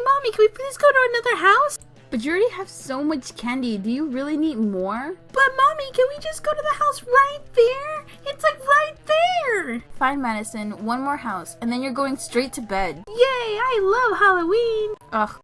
Mommy, can we please go to another house? But you already have so much candy. Do you really need more? But Mommy, can we just go to the house right there? It's like right there. Fine, Madison. One more house, and then you're going straight to bed. Yay, I love Halloween. Ugh.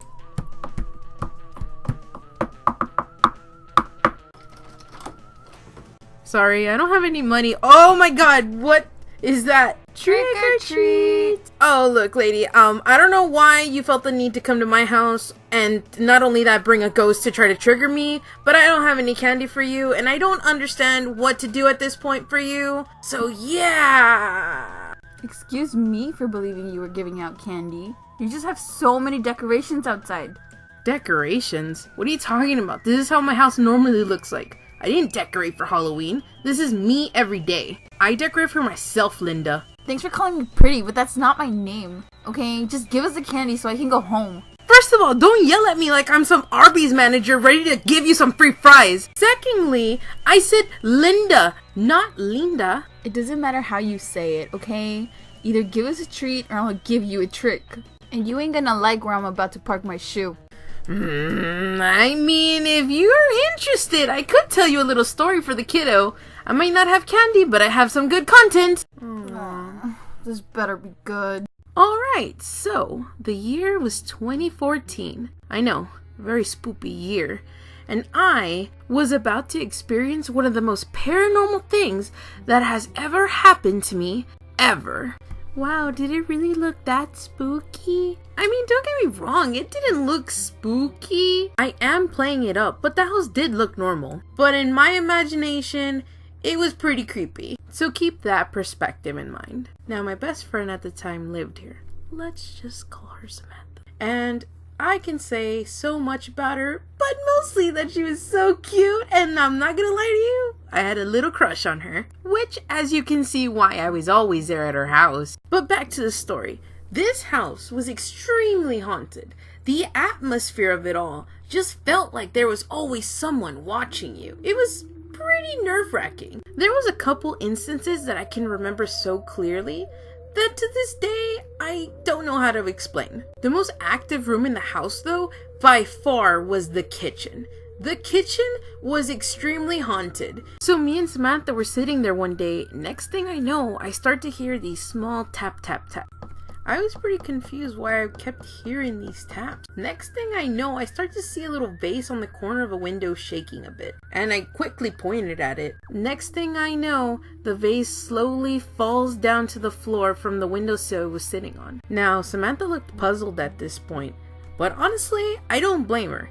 Sorry, I don't have any money. Oh my god, what is that? Trick or treat. Oh, look, lady, I don't know why you felt the need to come to my house and not only that, bring a ghost to try to trigger me, but I don't have any candy for you and I don't understand what to do at this point for you. So, yeah. Excuse me for believing you were giving out candy. You just have so many decorations outside. Decorations? What are you talking about? This is how my house normally looks like. I didn't decorate for Halloween. This is me every day. I decorate for myself, Linda. Thanks for calling me pretty, but that's not my name. Okay, just give us the candy so I can go home. First of all, don't yell at me like I'm some Arby's manager ready to give you some free fries. Secondly, I said Linda, not Linda. It doesn't matter how you say it, okay? Either give us a treat or I'll give you a trick. And you ain't gonna like where I'm about to park my shoe. I mean, if you're interested, I could tell you a little story for the kiddo. I might not have candy, but I have some good content. This better be good. Alright, so the year was 2014. I know, a very spoopy year. And I was about to experience one of the most paranormal things that has ever happened to me, ever. Wow, did it really look that spooky? I mean, don't get me wrong, it didn't look spooky. I am playing it up, but the house did look normal. But in my imagination, it was pretty creepy. So keep that perspective in mind. Now, my best friend at the time lived here. Let's just call her Samantha. And I can say so much about her, but mostly that she was so cute, and I'm not gonna lie to you, I had a little crush on her. Which, as you can see, why I was always there at her house. But back to the story. This house was extremely haunted. The atmosphere of it all just felt like there was always someone watching you. It was pretty nerve-wracking. There was a couple instances that I can remember so clearly that to this day, I don't know how to explain. The most active room in the house, though, by far was the kitchen. The kitchen was extremely haunted. So me and Samantha were sitting there one day. Next thing I know, I start to hear these small tap, tap, tap. I was pretty confused why I kept hearing these taps. Next thing I know, I start to see a little vase on the corner of a window shaking a bit. And I quickly pointed at it. Next thing I know, the vase slowly falls down to the floor from the windowsill it was sitting on. Now, Samantha looked puzzled at this point. But honestly, I don't blame her.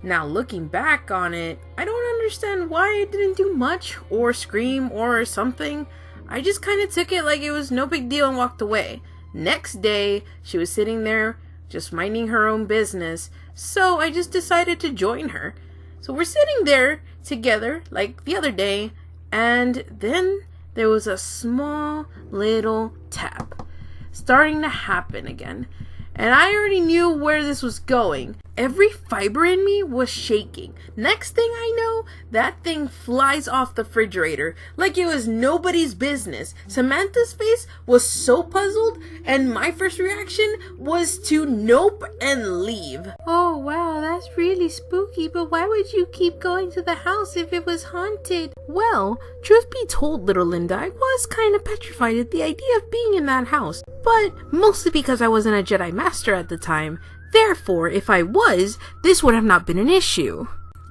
Now, looking back on it, I don't understand why I didn't do much or scream or something. I just kind of took it like it was no big deal and walked away. Next day, she was sitting there just minding her own business, so I just decided to join her. So we're sitting there together like the other day, and then there was a small little tap starting to happen again. And I already knew where this was going. Every fiber in me was shaking. Next thing I know, that thing flies off the refrigerator like it was nobody's business. Samantha's face was so puzzled, and my first reaction was to nope and leave. Oh wow, that's really spooky, but why would you keep going to the house if it was haunted? Well, truth be told, little Linda, I was kind of petrified at the idea of being in that house, but mostly because I wasn't a Jedi Master at the time. Therefore, if I was, this would have not been an issue.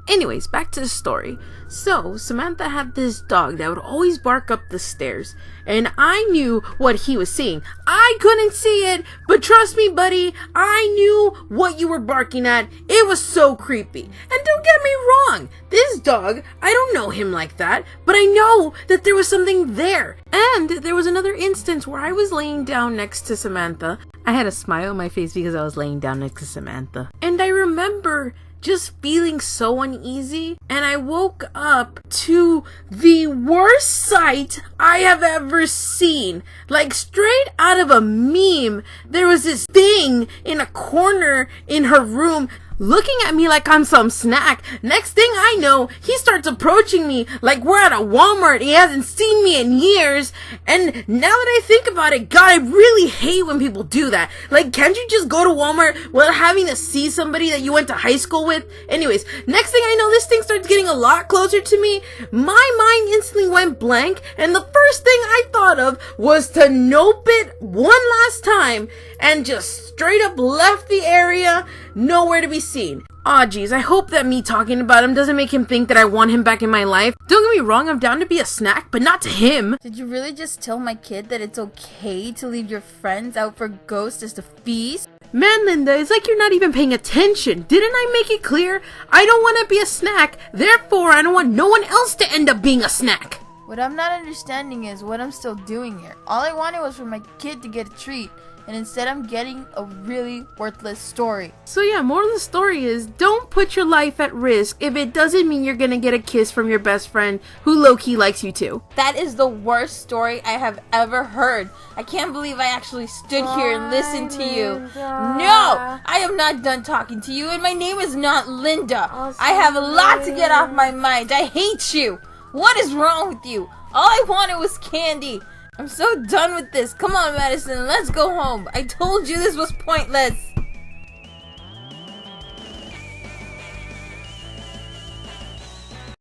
Anyways, back to the story. So, Samantha had this dog that would always bark up the stairs, and I knew what he was seeing. I couldn't see it, but trust me, buddy, I knew what you were barking at. It was so creepy. And don't get me wrong, this dog, I don't know him like that, but I know that there was something there. And there was another instance where I was laying down next to Samantha. I had a smile on my face because I was laying down next to Samantha. And I remember just feeling so uneasy, and I woke up to the worst sight I have ever seen. Like straight out of a meme, there was this thing in a corner in her room looking at me like I'm some snack. Next thing I know, he starts approaching me like we're at a Walmart. He hasn't seen me in years. And now that I think about it, God, I really hate when people do that. Like, can't you just go to Walmart without having to see somebody that you went to high school with? Anyways, next thing I know, this thing starts getting a lot closer to me. My mind instantly went blank, and the first thing I thought of was to nope it one last time and just straight up left the area, nowhere to be seen. Aw, geez, I hope that me talking about him doesn't make him think that I want him back in my life. Don't get me wrong, I'm down to be a snack, but not to him. Did you really just tell my kid that it's okay to leave your friends out for ghosts as to feast? Man, Linda, it's like you're not even paying attention. Didn't I make it clear? I don't want to be a snack, therefore I don't want no one else to end up being a snack. What I'm not understanding is what I'm still doing here. All I wanted was for my kid to get a treat, and instead I'm getting a really worthless story. So yeah, moral of the story is, don't put your life at risk if it doesn't mean you're gonna get a kiss from your best friend who low-key likes you too. That is the worst story I have ever heard. I can't believe I actually stood here and listened to you. No! I am not done talking to you, and my name is not Linda. I have a lot to get off my mind. I hate you. What is wrong with you? All I wanted was candy. I'm so done with this. Come on, Madison, let's go home. I told you this was pointless.